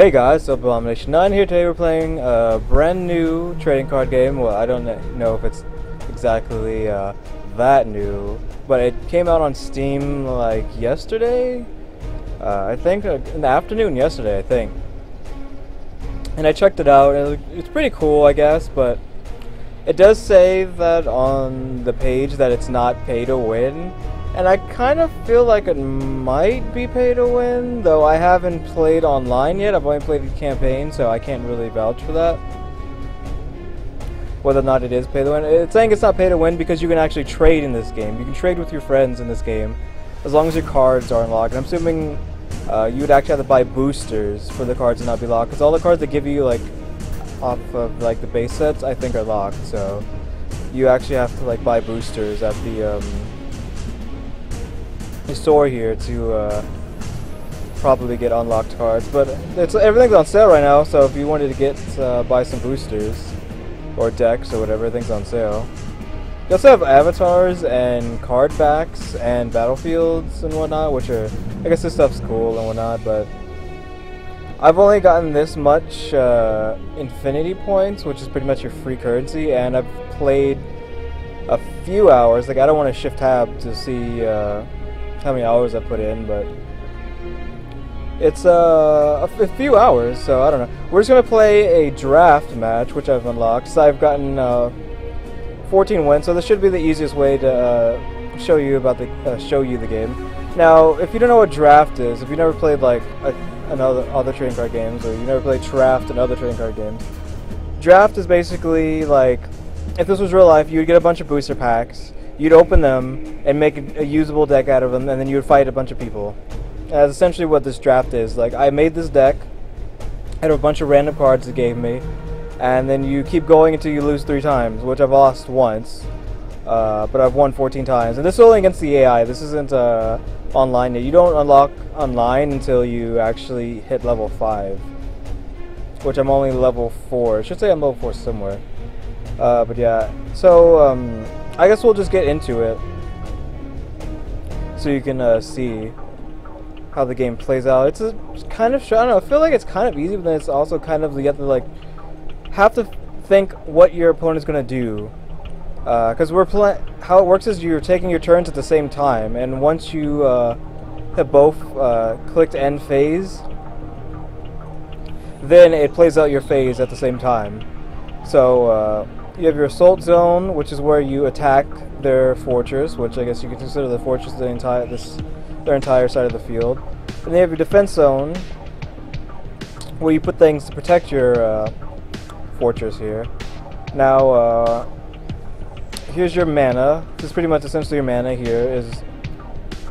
Hey guys, so Abomination9 here. Today we're playing a brand new trading card game. Well, I don't know if it's exactly that new, but it came out on Steam like yesterday? I think in the afternoon yesterday, I think. And I checked it out, and it's pretty cool, I guess, but it does say that on the page that it's not pay to win. And I kind of feel like it might be pay to win, though I haven't played online yet. I've only played the campaign, so I can't really vouch for that. Whether or not it is pay to win. It's saying it's not pay to win because you can actually trade in this game. You can trade with your friends in this game, as long as your cards are unlocked. And I'm assuming you would actually have to buy boosters for the cards to not be locked, because all the cards that give you like off of like the base sets, I think, are locked. So you actually have to like buy boosters at the store here to probably get unlocked cards, but everything's on sale right now. So if you wanted to get buy some boosters or decks or whatever, everything's on sale. You also have avatars and card backs and battlefields and whatnot, which are, I guess this stuff's cool and whatnot, but I've only gotten this much infinity points, which is pretty much your free currency, and I've played a few hours. Like, I don't want to shift tab to see how many hours I put in, but it's a few hours, so I don't know. We're just gonna play a draft match, which I've unlocked. So I've gotten 14 wins, so this should be the easiest way to show you the game. Now, if you don't know what draft is, if you never played like other trading card games, or you never played draft and other trading card games, draft is basically like, if this was real life, you would get a bunch of booster packs. You'd open them and make a usable deck out of them, and then you would fight a bunch of people. That's essentially what this draft is. Like, I made this deck out of a bunch of random cards it gave me, and then you keep going until you lose 3 times, which I've lost once, but I've won 14 times. And this is only against the AI. This isn't online yet. You don't unlock online until you actually hit level 5, which I'm only level 4. I should say I'm level 4 somewhere. But yeah, so I guess we'll just get into it, so you can see how the game plays out. It's kind of, I don't know, I feel like it's kind of easy, but then it's also kind of, you have to think what your opponent's gonna do, because how it works is you're taking your turns at the same time, and once you have both clicked end phase, then it plays out your phase at the same time. So you have your assault zone, which is where you attack their fortress, which I guess you could consider the fortress their entire side of the field. And then you have your defense zone, where you put things to protect your fortress here. Now, here's your mana. This is pretty much essentially your mana. Here is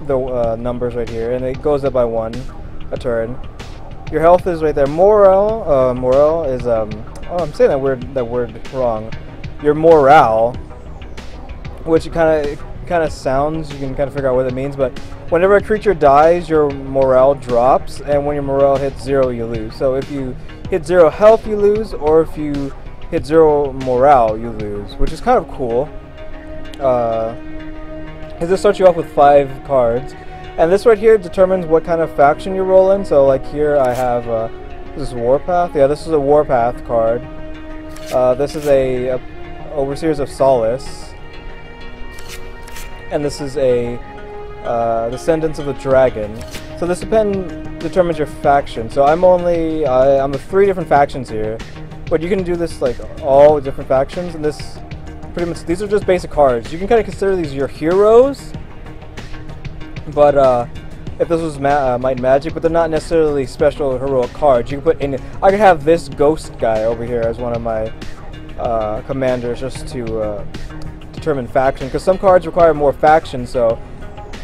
the numbers right here, and it goes up by 1 a turn. Your health is right there. Morale is oh, I'm saying that word wrong. Your morale, which kind of sounds, you can kind of figure out what it means, but whenever a creature dies, your morale drops, and when your morale hits 0, you lose. So if you hit 0 health, you lose, or if you hit 0 morale, you lose, which is kind of cool. Because this starts you off with 5 cards, and this right here determines what kind of faction you roll in. So like here I have this is Warpath. Yeah, this is a Warpath card. This is a Overseers of Solace, and this is a Descendants of the Dragon. So this determines your faction. So I'm of 3 different factions here, but you can do this like all different factions, and this pretty much, these are just basic cards. You can kind of consider these your heroes, but if this was Might and Magic, but they're not necessarily special heroic cards. You can put in, I could have this ghost guy over here as one of my commanders, just to determine faction, because some cards require more factions. So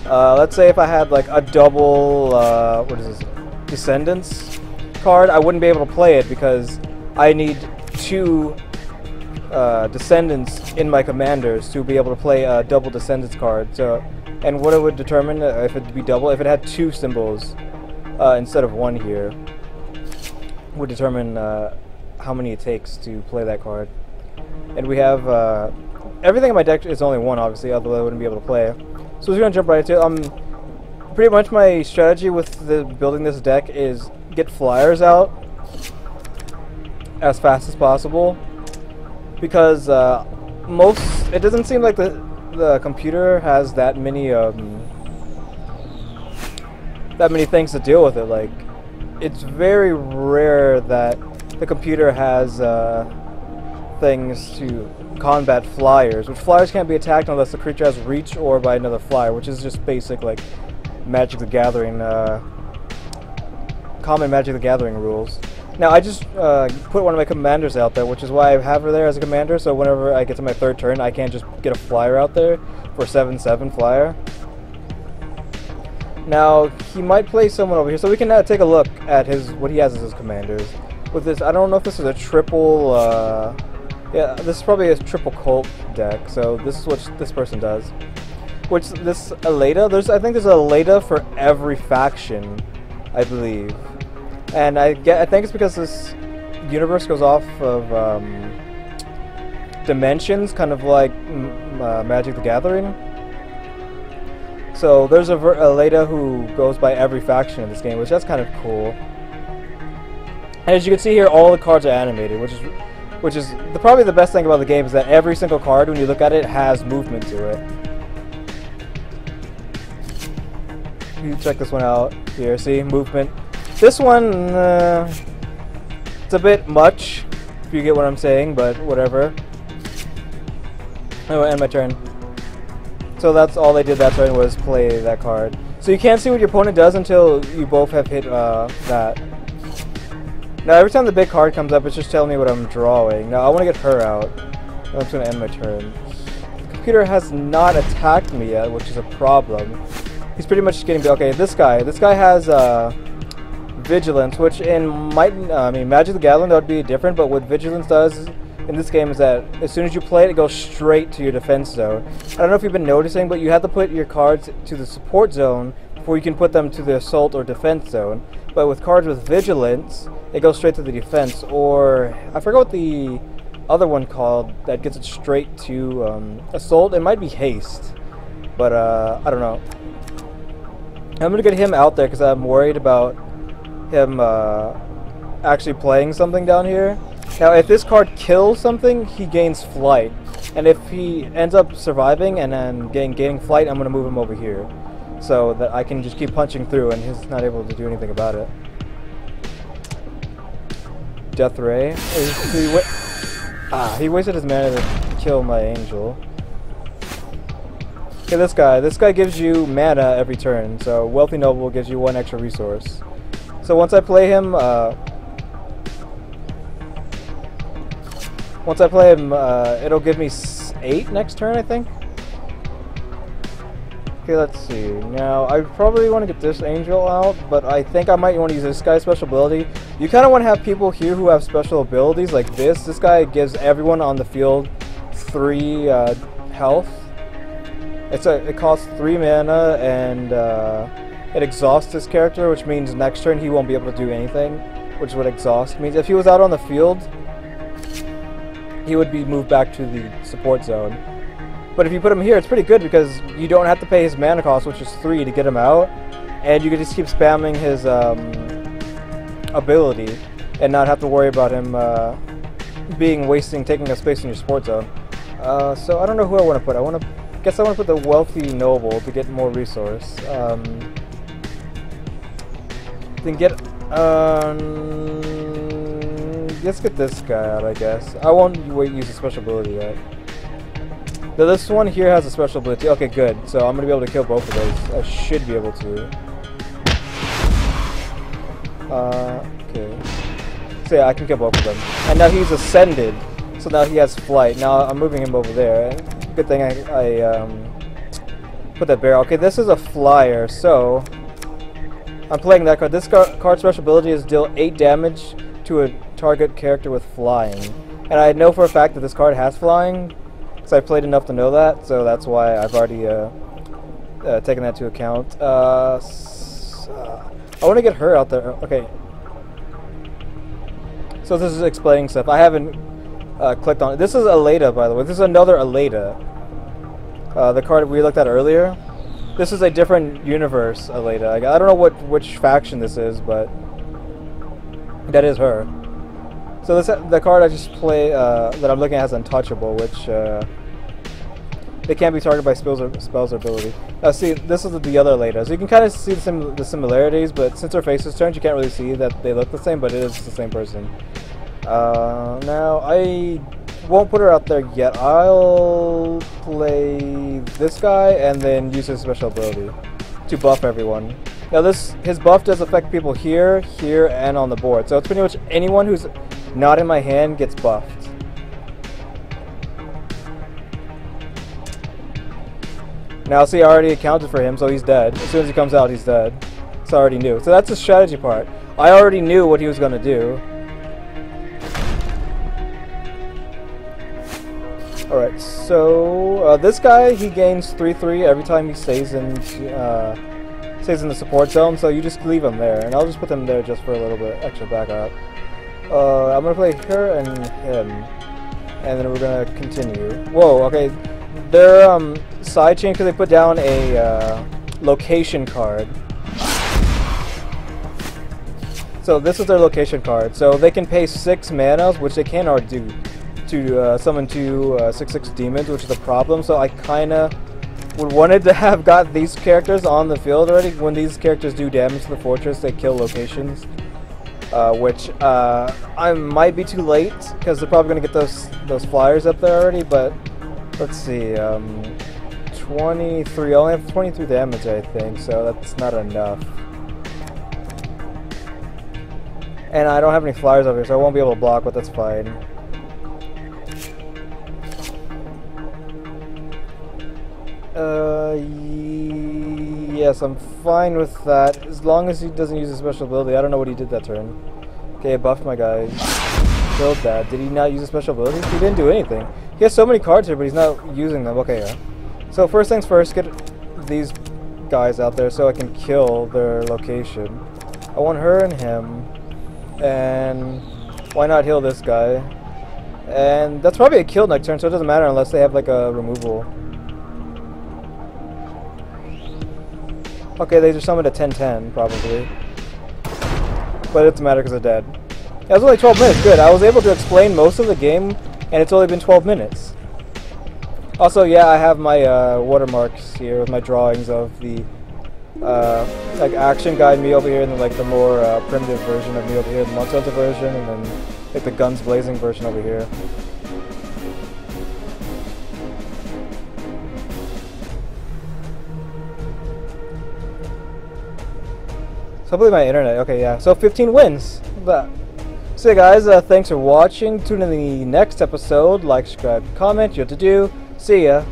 let's say if I had like a double what is this, Descendants card, I wouldn't be able to play it because I need 2 Descendants in my commanders to be able to play a double Descendants card. So, and what it would determine if it'd be double, if it had 2 symbols instead of 1 here, would determine how many it takes to play that card. And we have everything in my deck is only 1, obviously, otherwise I wouldn't be able to play. So we're gonna jump right into it. Pretty much my strategy with building this deck is get flyers out as fast as possible, because it doesn't seem like the computer has that many things to deal with it. Like, it's very rare that the computer has things to combat flyers, which flyers can't be attacked unless the creature has reach or by another flyer, which is just basic like Magic the Gathering, common Magic the Gathering rules. Now I just put one of my commanders out there, which is why I have her there as a commander, so whenever I get to my third turn I can't just get a flyer out there for 7/7 flyer. Now he might play someone over here, so we can take a look at what he has as his commanders. With this, I don't know if this is a triple, yeah, this is probably a triple cult deck, so this is what this person does. Which, this Aleda, I think there's a Aleda for every faction, I believe. And I think it's because this universe goes off of dimensions, kind of like Magic the Gathering. So there's a Aleda who goes by every faction in this game, which that's kind of cool. And as you can see here, all the cards are animated, which is probably the best thing about the game, is that every single card, when you look at it, has movement to it. You check this one out here. See, movement. This one, it's a bit much, if you get what I'm saying, but whatever. Oh, end my turn. So that's all they did that turn, was play that card. So you can't see what your opponent does until you both have hit that. Now every time the big card comes up, it's just telling me what I'm drawing. Now I want to get her out. I'm just going to end my turn. The computer has not attacked me yet, which is a problem. He's pretty much just getting... Okay, this guy has Vigilance, which in Magic the Gathering that would be different, but what Vigilance does in this game is that as soon as you play it, it goes straight to your defense zone. I don't know if you've been noticing, but you have to put your cards to the support zone before you can put them to the assault or defense zone. But with cards with Vigilance, it goes straight to the defense, or I forgot what the other one called that gets it straight to assault. It might be haste, but I don't know. I'm gonna get him out there because I'm worried about him actually playing something down here. Now if this card kills something, he gains flight, and if he ends up surviving and then gaining flight, I'm going to move him over here so that I can just keep punching through and he's not able to do anything about it. Death Ray. He wasted his mana to kill my angel. Okay, this guy gives you mana every turn, so Wealthy Noble gives you 1 extra resource. So once I play him, it'll give me 8 next turn, I think. Okay, let's see. Now, I probably want to get this angel out, but I think I might want to use this guy's special ability. You kind of want to have people here who have special abilities like this. This guy gives everyone on the field 3 health. It costs 3 mana, and it exhausts his character, which means next turn he won't be able to do anything, which is what exhaust means. If he was out on the field, he would be moved back to the support zone. But if you put him here, it's pretty good because you don't have to pay his mana cost, which is 3, to get him out, and you can just keep spamming his ability and not have to worry about him taking up space in your support zone. So I don't know who I want to put. I guess I want to put the Wealthy Noble to get more resource. Let's get this guy out, I guess. I won't use a special ability yet. Now this one here has a special ability. Okay, good. So I'm going to be able to kill both of those. I should be able to. Okay. So yeah, I can kill both of them. And now he's ascended, so now he has flight. Now I'm moving him over there. Good thing I put that barrel. Okay, this is a flyer, so I'm playing that card. This card's special ability is deal 8 damage to a target character with flying. And I know for a fact that this card has flying, because I played enough to know that, so that's why I've already taken that into account. I want to get her out there. Okay. So this is explaining stuff. I haven't clicked on it. This is Aleda, by the way. This is another Aleda. The card we looked at earlier. This is a different universe Aleda. I don't know which faction this is, but that is her. So the card I just play that I'm looking at has Untouchable, which they can't be targeted by spells or ability. See, this is the other Leda. So you can kind of see the similarities, but since her face is turned, you can't really see that they look the same, but it is the same person. Now, I won't put her out there yet. I'll play this guy and then use his special ability to buff everyone. Now his buff does affect people here, here, and on the board. So it's pretty much anyone who's not in my hand gets buffed. Now see, I already accounted for him, so he's dead. As soon as he comes out, he's dead. So I already knew. So that's the strategy part. I already knew what he was going to do. Alright, so this guy, he gains 3/3 every time he stays in the support zone, so you just leave him there. And I'll just put him there just for a little bit extra backup. I'm going to play her and him. And then we're going to continue. Whoa, okay. They're sidechain because they put down a location card. So this is their location card. So they can pay 6 mana, which they can already do, to summon 2 6/6 demons, which is a problem. So I kind of would wanted to have got these characters on the field already. When these characters do damage to the fortress, they kill locations. Which I might be too late because they're probably going to get those flyers up there already, but let's see, 23, I only have 23 damage I think, so that's not enough. And I don't have any flyers over here, so I won't be able to block, but that's fine. Yes, I'm fine with that, as long as he doesn't use a special ability. I don't know what he did that turn. Okay, I buffed my guys. Killed that. Did he not use a special ability? He didn't do anything. He has so many cards here, but he's not using them. Okay, yeah. So first things first, get these guys out there so I can kill their location. I want her and him. And why not heal this guy? And that's probably a kill next turn, so it doesn't matter unless they have like a removal. Okay, they just summoned a 10-10, probably. But it doesn't matter because they're dead. It was only 12 minutes, good. I was able to explain most of the game, and it's only been 12 minutes. Also, yeah, I have my watermarks here with my drawings of the like action guide me over here, and then like the more primitive version of me over here, the Monster Hunter version, and then like the guns blazing version over here. So hopefully my internet, okay, yeah. So 15 wins. But so yeah, guys, thanks for watching. Tune in the next episode. Like, subscribe, comment. You know what to do. See ya.